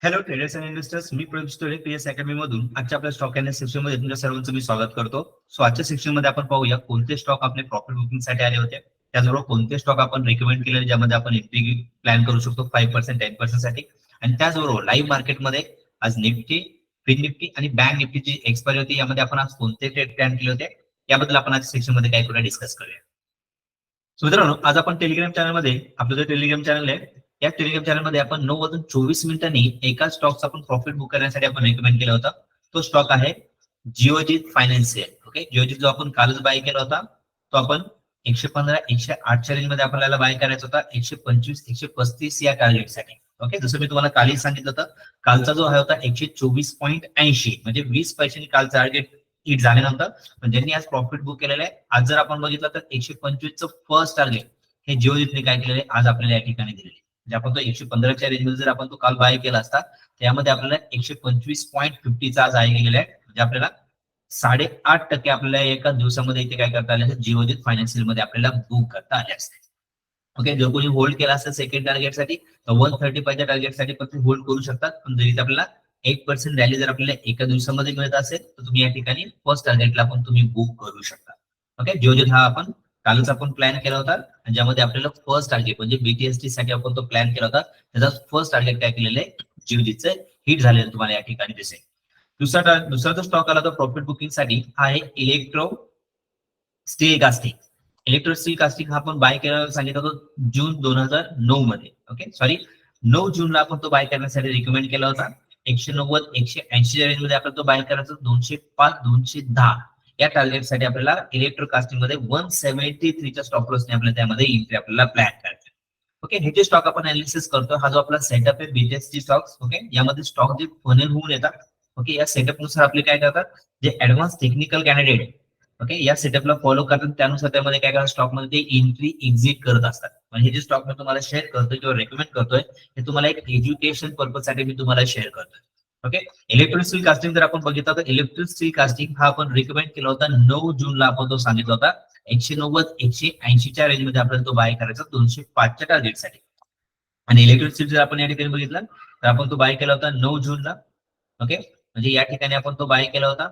Hello traders and investors, मी प्रवेश तोळे PS academy मधून आजच्या आपल्या स्टॉक अनालिसिस सेक्शन मध्ये तुमच्या सर्वांचं मी स्वागत करतो. सो आजच्या सेक्शन मध्ये आपण पाहूया कोणते स्टॉक आपले प्रॉफिट बुकिंग साठी आले होते, त्याचबरोबर कोणते स्टॉक आपण रिकमेंड केले ज्यामध्ये आपण एंट्री प्लॅन करू शकतो 5% 10% साठी, आणि त्याचबरोबर लाईव्ह मार्केटमध्ये आज निफ्टी, फिन निफ्टी आणि बँक निफ्टीची एक्सपायरी होती, यामध्ये आपण आज कोणते ट्रेड प्लॅन केले होते याबद्दल आपण आज सेक्शन मध्ये काय करूया डिस्कस करूया. सो मित्रांनो, आज आपण टेलिग्राम चॅनल मध्ये आपलं जो टेलिग्राम चॅनल आहे या टेलिग्राम चॅनल मध्ये आपण 9:24 एका स्टॉकचा आपण प्रॉफिट बुक करण्यासाठी आपण रेकमेंड केला होता. तो स्टॉक आहे जिओजित फायनान्शियल. ओके, जिओजित जो आपण कालच बाय केला होता तो आपण 115 108 रेंज मध्ये आपल्याला बाय करायचा होता 125 135 या टार्गेटसाठी. ओके, जसं मी तुम्हाला कालही सांगितलं होतं, कालचा जो आहे होता 124.80 म्हणजे 20 पैशांनी कालचा टार्गेट हिट झाल्यानंतर पण ज्यांनी आज प्रॉफिट बुक केलेलं आहे, आज जर आपण बघितलं तर 125चं फर्स्ट टार्गेट हे जिओजितने काय केलेलं आहे आज आपल्याला या ठिकाणी दिलेले. म्हणजे आपण तो 115च्या रेंजमध्ये जर आपण तो काल बाय केला असता त्यामध्ये आपल्याला 125.50चा आज आहे गेलेला आहे. म्हणजे आपल्याला 8.5% आपल्याला एका दिवसामध्ये इथे काय करता आले असते, जिओजित फायनान्शियल मध्ये आपल्याला बुक करता आले असते. ओके, जर कोणी होल्ड केला असेल सेकंड टार्गेटसाठी तर 135च्या टार्गेटसाठी पण होल्ड करू शकतात. पण जरी आपल्याला 1% रॅली जर आपल्याला एका दिवसामध्ये मिळत असेल तर तुम्ही या ठिकाणी फर्स्ट टार्गेटला पण तुम्ही बुक करू शकता. ओके, जिओजित हा आपण कालच आपण प्लॅन केला होता, ज्यामध्ये आपल्याला फर्स्ट टार्गेट म्हणजे बीटीएसटी साठी आपण तो प्लॅन केला होता. त्याचा फर्स्ट टार्गेट काय केलेलं आहे, जिओजितचं हिट झालेलं तुम्हाला या ठिकाणी दिसेल. दुसरा जो स्टॉक आला तो प्रॉफिट बुकिंग साठी हा आहे electro steel casting. Electro steel casting हा आपण बाय करायला सांगितलं होतं जून 2009 मध्ये. ओके, सॉरी 9 जूनला आपण तो बाय करण्यासाठी रिकमेंड केला होता. 190 180 रेंज मध्ये आपल्याला तो बाय करायचा, 205 210 या टार्गेटसाठी आपल्याला इलेक्ट्रो कास्टिंग मध्ये 173च्या स्टॉप लॉसने आपल्याला त्यामध्ये एंट्री आपल्याला प्लॅन करायचं. ओके, हे जे स्टॉक आपण अनालिसिस करतो हा जो आपला सेटअप आहे बीटीएसटी स्टॉक्स. ओके, यामध्ये स्टॉक जे फनेल होऊन येतात. ओके, या सेटअप नुसार आपले काय करतात, जे ऍडव्हान्स टेक्निकल कॅन्डिडेट ओके या सेटअपला फॉलो करतात त्यानुसार त्यामध्ये काय करतात, स्टॉक मध्ये ते एंट्री एक्झिट करत असतात. म्हणजे हे जे स्टॉक मी तुम्हाला शेअर करतोय किंवा रेकमेंड करतोय हे तुम्हाला एक एज्युकेशन पर्पज साठी मी तुम्हाला शेअर करतोय. ओके, इलेक्ट्रिक स्टील कास्टिंग जर आपण बघितलं तर इलेक्ट्रिक स्टील कास्टिंग हा आपण रिकमेंड केला होता 9 जूनला आपण तो सांगितला होता 190 180च्या रेंजमध्ये आपल्याला तो बाय करायचा 205च्या टार्गेटसाठी. आणि इलेक्ट्रिक स्टील जर आपण या ठिकाणी बघितलं तर आपण तो बाय केला होता 9 जूनला. ओके, म्हणजे या ठिकाणी आपण तो बाय केला होता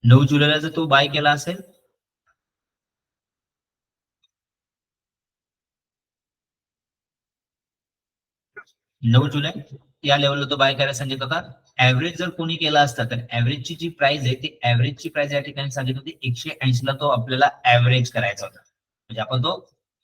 9 जुलैला जर तो बाय केला असेल 9 जुलै या लेवलला तो बाय करायला सांगितलं होता. ऍव्हरेज जर कोणी केला असता तर ऍव्हरेजची जी प्राइस आहे ती ऍव्हरेजची प्राइस या ठिकाणी सांगितली होती 180 ला तो आपल्याला ऍव्हरेज करायचा होता. म्हणजे आपण तो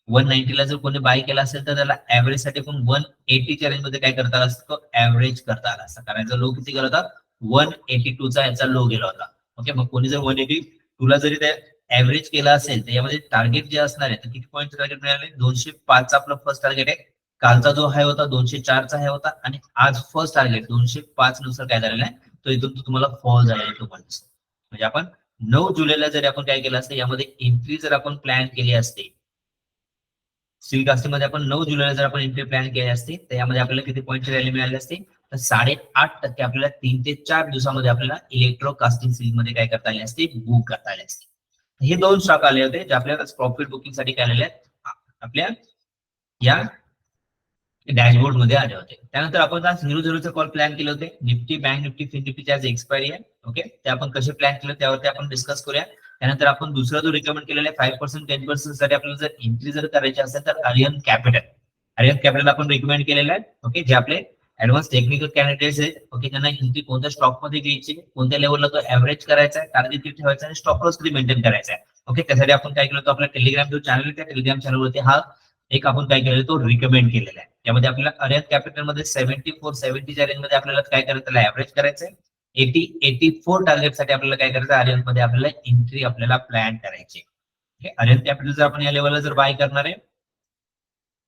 190 ला जर कोणी बाय केला असेल तर त्याला ऍव्हरेज साठी पण 180च्या रेंज मध्ये काय करता आला असता, तो ऍव्हरेज करता आला असता. कारण याचा लो किती गेला होता, 182चा याचा लो गेला होता. ओके, मग कोणी जर 182 ला जरी त्या ऍव्हरेज केला असेल तर यामध्ये टार्गेट जे असणार आहे तर किती पॉईंट टार्गेट मिळाले, 205चा आपलं फर्स्ट टार्गेट आहे. कालचा जो हाय होता 204चा हाय होता आणि आज फर्स्ट टार्गेट 205 नुसार काय झालेला आहे, तो इथून तुम्हाला फॉल झालेला आहे तो पॉईंट. म्हणजे आपण 9 जुलैला जर आपण काय केलं असतं, यामध्ये एंट्री जर आपण प्लॅन केली असते स्टील कास्टिंग मध्ये आपण 9 जुलैला जर आपण एंट्री प्लॅन केली असते तर यामध्ये आपल्याला किती पॉईंट रॅली मिळाली असते, तर 8.5% आपल्याला 3 ते 4 दिवसामध्ये आपल्याला इलेक्ट्रो कास्टिंग सील मध्ये काय करता आले असते, बुक करता आले असते. हे दोन स्टॉक आले होते जे आपल्याला प्रॉफिट बुकिंग साठी काय आलेले आहेत आपल्या या डॅशबोर्ड मध्ये आले होते. त्यानंतर आपण आज 0-0चे कॉल प्लॅन केले होते. निफ्टी, बँक निफ्टी, फिन निफ्टीची आज एक्सपायरी आहे. ओके, ते आपण कसे प्लॅन केले त्यावरती आपण डिस्कस करूया. त्यानंतर आपण दुसरा जो रिकमेंड केलेला आहे 5% 10% साठी आपल्याला जर एंट्री जर करायची असेल तर आर्यन कॅपिटल आपण रिकमेंड केलेलं आहे. ओके, जे आपले ऍडव्हान्स टेक्निकल कॅन्डिडेट्स आहेत. ओके, त्यांना एंट्री कोणत्या स्टॉक मध्ये घ्यायची, कोणत्या लेवलला तो ऍव्हरेज करायचा आहे, टार्गेट किती ठेवायचा आणि स्टॉप लॉस किती मेंटेन करायचा आहे. ओके, त्यासाठी आपण काय केलं होतं, आपला टेलिग्राम जो चॅनल आहे त्या टेलिग्राम चॅनलवरती हा एक आपण काय केलेलं तो रिकमेंड केलेला आहे. त्यामध्ये आपल्याला अरियन कॅपिटल मध्ये 74 70च्या रेंज मध्ये आपल्याला काय करायचं, त्याला ऍव्हरेज करायचंय. 80 84 टार्गेट साठी आपल्याला काय करायचं, अरियन मध्ये आपल्याला एंट्री आपल्याला प्लॅन करायची. अरियन कॅपिटल जर आपण या लेवलला जर बाय करणार आहे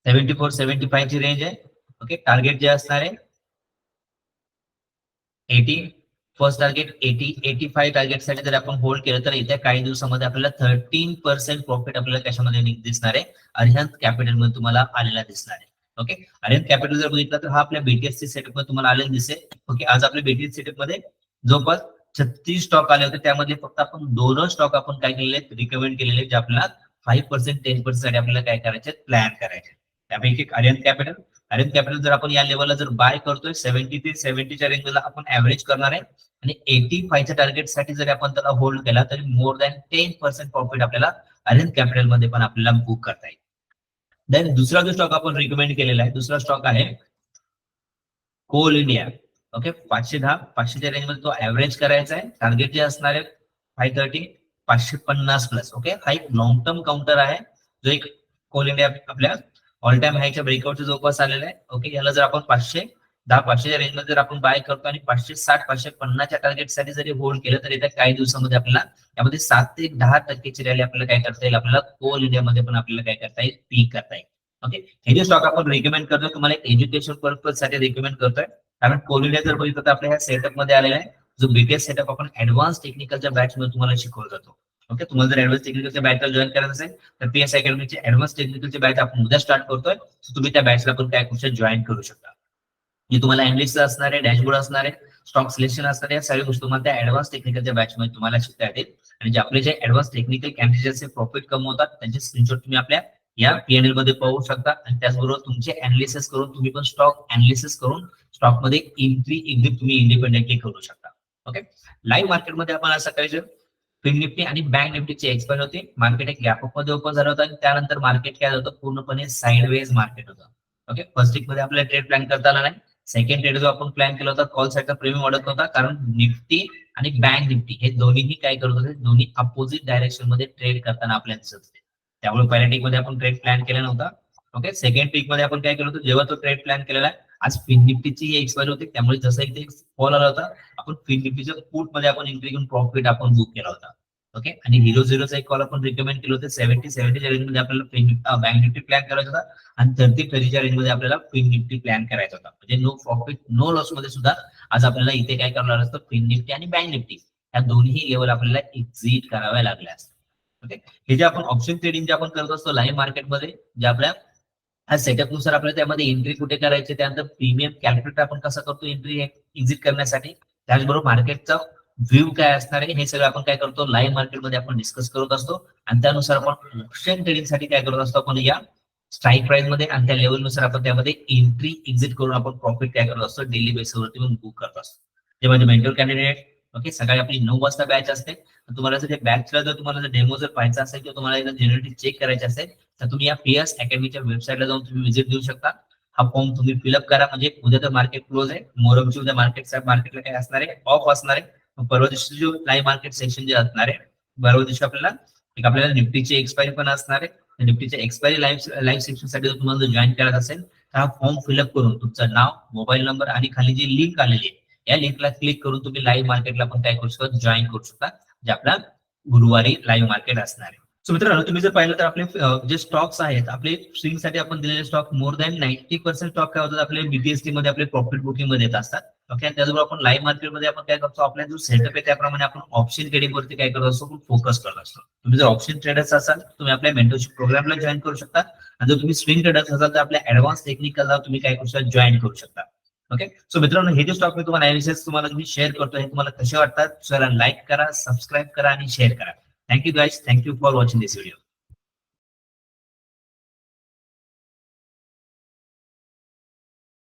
74 75 ची रेंज आहे. ओके, टार्गेट जे असणार आहे 80, फर्स्ट टार्गेट 80 85 टार्गेट साठी जर आपण होल्ड केलं तर येत्या काही दिवसामध्ये आपल्याला 13% प्रॉफिट आपल्याला कशामध्ये दिसणार आहे, अरिहंत कॅपिटल मध्ये तुम्हाला आलेला दिसणार आहे. ओके, अरिहंत कॅपिटल जर बघितलं तर हा आपल्या बीटीएससी सेटअप मध्ये तुम्हाला आलेला दिसेल. ओके, आज आपल्या बीटीएस सेटअप मध्ये जवळपास 36 स्टॉक आले होते, त्यामध्ये फक्त आपण 2 स्टॉक आपण काय केलेले रिकमेंड केलेले जे आपल्याला 5%, 10% साठी आपल्याला काय करायचे, प्लॅन करायचे. त्यापैकी आर्यन कॅपिटल जर आपण या लेवलला जर बाय करतोय 70 ते 70च्या रेंजला आपण ऍव्हरेज करणार आहे आणि 85च्या टार्गेट साठी जर आपण त्याला होल्ड केला तरी मोर दॅन 10% प्रॉफिट आपल्याला आर्यन कॅपिटल मध्ये पण आपल्याला बुक करता येईल. देन दुसरा जो स्टॉक आपण रिकमेंड केलेला आहे, दुसरा स्टॉक आहे कोल इंडिया. ओके, 510 500च्या रेंजमध्ये तो ऍव्हरेज करायचा आहे. टार्गेट जे असणार आहे 530 550 प्लस. ओके, हा एक लॉंग टर्म काउंटर आहे जो एक कोल इंडिया आपल्या ऑल टाइम हायच्या ब्रेकआउटच्या जवळपास आलेला आहे. ओके, याला जर आपण 510-500च्या रेंजमध्ये जर आपण बाय करतो आणि 560-550च्या टार्गेट साठी जरी होल्ड केलं तर येत्या काही दिवसामध्ये आपल्याला यामध्ये 7 ते 10% रॅली आपल्याला काय करता येईल, आपल्याला कोल इंडियामध्ये पण आपल्याला काय करता येईल, पीक करता येईल. ओके, हे जे स्टॉक आपण रिकमेंड करतोय तुम्हाला एक एज्युकेशन पर्पज साठी रिकमेंड करतोय, कारण कोल इंडिया जर बघितलं तर आपल्या ह्या सेटअप मध्ये आलेला आहे जो बीटीएस सेटअप आपण ऍडव्हान्स टेक्निकलच्या बॅच मध्ये तुम्हाला शिकवला जातो. ओके, तुम्हाला जर ऍडव्हान्स टेक्निकलच्या बॅचला जॉईन करायचं असेल तर पीएस अकॅडमीची ऍडव्हान्स टेक्निकलची बॅच आपण उद्या स्टार्ट करतोय. तुम्ही त्या बॅचला पण काय करू शकता, जॉईन करू शकता. जी तुम्हाला अनालिसिस असणार आहे, डॅशबोर्ड असणार आहे, स्टॉक सिलेक्शन असणार आहे, या सगळ्या गोष्टी तुम्हाला त्या ऍडव्हान्स टेक्निकलच्या बॅच मध्ये तुम्हाला शिकता येतील. आणि जे आपले जे ऍडव्हान्स टेक्निकल कॅन्डिडेटचे प्रॉफिट कमवतात त्यांचे स्क्रीनशॉट तुम्ही आपल्या या पीएनएल मध्ये पाहू शकता. आणि त्याचबरोबर तुमचे अनालिसिस करून तुम्ही पण स्टॉक अनालिसिस करून स्टॉक मध्ये एंट्री एक्झिट तुम्ही इंडिपेंडेंटली करू शकता. ओके, लाईव्ह मार्केटमध्ये आपण असं करायचं, फिन निफ्टी आणि बँक निफ्टीची एक्सपायर होती. मार्केट एक गॅप अप मध्ये ओपन झालं होतं आणि त्यानंतर मार्केट काय होतं, पूर्णपणे साइडवेज मार्केट होतं. ओके, फर्स्ट वीक मध्ये आपल्याला ट्रेड प्लॅन करता आला नाही. सेकंड ट्रेड जो आपण प्लॅन केला होता कॉल साईडचा प्रीमियम वाढत होता, कारण निफ्टी आणि बँक निफ्टी हे दोन्हीही काय करत होते, दोन्ही अपोजिट डायरेक्शन मध्ये ट्रेड करताना आपल्याला दिसत होते. त्यामुळे पहिल्या वीक मध्ये आपण ट्रेड प्लॅन केला नव्हता. ओके, सेकंड वीक मध्ये आपण काय केलं होतं, जेव्हा तो ट्रेड प्लॅन केलेला आहे, आज फिन निफ्टीची एक्सपायर होती त्यामुळे जसं एक कॉल आला होता आपण फिन निफ्टीच्या पुट मध्ये आपण एंट्री घेऊन प्रॉफिट आपण बुक केला होता. ओके, आणि 0-0चा एक कॉल आपण रिकमेंड केलं होतं 70-70च्या रेंजमध्ये आपल्याला बँक निफ्टी प्लॅन करायचा होता आणि 30-30च्या रेंजमध्ये आपल्याला फिन निफ्टी प्लॅन करायचा होता. म्हणजे नो प्रॉफिट नो लॉस मध्ये सुद्धा आज आपल्याला इथे काय करावं लागलं असतं, फिन निफ्टी आणि बँक निफ्टी या दोन्ही लेवल आपल्याला एक्झिट कराव्या लागल्या असतात. ओके, हे जे आपण ऑप्शन ट्रेडिंग जे आपण करत असतो लाईव्ह मार्केटमध्ये, जे आपल्या हा सेटअप नुसार आपल्याला त्यामध्ये एंट्री कुठे करायची, त्यानंतर प्रीमियम कॅल्क्युलेटर आपण कसं करतो एंट्री एक्झिट करण्यासाठी, त्याचबरोबर मार्केटचा व्ह्यू काय असणार आहे हे सगळं आपण काय करतो लाईव्ह मार्केटमध्ये आपण डिस्कस करत असतो. आणि त्यानुसार आपण ऑप्शन ट्रेडिंग साठी काय करत असतो, आपण या स्ट्राईक प्राइस मध्ये आणि त्या लेवलनुसार आपण त्यामध्ये एंट्री एक्झिट करून आपण प्रॉफिट काय करत असतो, डेली बेसिसवरती पण बुक करत असतो. ते म्हणजे मेंटर कॅन्डिडेट. ओके, सकाळी आपली 9 वाजता बॅच असते. तुम्हाला जर बॅचला जर तुम्हाला जर डेमो जर पाहायचा असेल किंवा तुम्हाला जनरेटिव्ह चेक करायचे असेल तर तुम्ही या पीएस अकॅडमीच्या वेबसाईटला जाऊन तुम्ही व्हिजिट देऊ शकता. हा फॉर्म तुम्ही फिलअप करा, म्हणजे उद्या तर मार्केट क्लोज आहे, मोहरमची उद्या मार्केटला काय असणार आहे, ऑफ असणार आहे. परवा दिवशी जो लाईव्ह मार्केट सेक्शन जे असणार आहे, परवा दिवशी आपल्याला निफ्टीची एक्सपायरी पण असणार आहे. निफ्टीच्या एक्सपायरी लाईव्ह सेक्शन साठी जर तुम्हाला जॉईन करायचं असेल तर हा फॉर्म फिलअप करून तुमचं नाव, मोबाईल नंबर आणि खाली जी लिंक आलेली आहे या लिंकला क्लिक करून तुम्ही लाईव्ह मार्केटला पण काय करू शकता, जॉईन करू शकता, जे आपला गुरुवारी लाईव्ह मार्केट असणार आहे. सो मित्रांनो, तुम्ही जर पाहिलं तर आपले जे स्टॉक्स आहेत, आपले स्विंग साठी आपण दिलेले स्टॉक मोर दॅन 90% स्टॉक काय होतात आपले बीटीएसटी मध्ये आपले प्रॉफिट बुकिंग मध्ये येत असतात. ओके, आणि त्याचबरोबर आपण लाईव्ह मार्केटमध्ये आपण काय करतो, आपला जो सेटअप आहे त्याप्रमाणे आपण ऑप्शन ट्रेडिंग वरती काय करत असतो, फोकस करत असतो. तुम्ही जर ऑप्शन ट्रेडर्स असाल तुम्ही आपल्या मेंटरशिप प्रोग्रामला जॉईन करू शकता, आणि जर तुम्ही स्विंग ट्रेडर्स असाल तर आपल्या ऍडव्हान्स टेक्निकलला तुम्ही काय करू शकता, जॉईन करू शकता. ओके, सो मित्रांनो, हे जे स्टॉक मी तुम्हाला अनालिसिस तुम्हाला मी शेअर करतो हे तुम्हाला कसे वाटतात, चला लाईक करा, सबस्क्राईब करा आणि शेअर करा. Thank you guys, thank you for watching this video.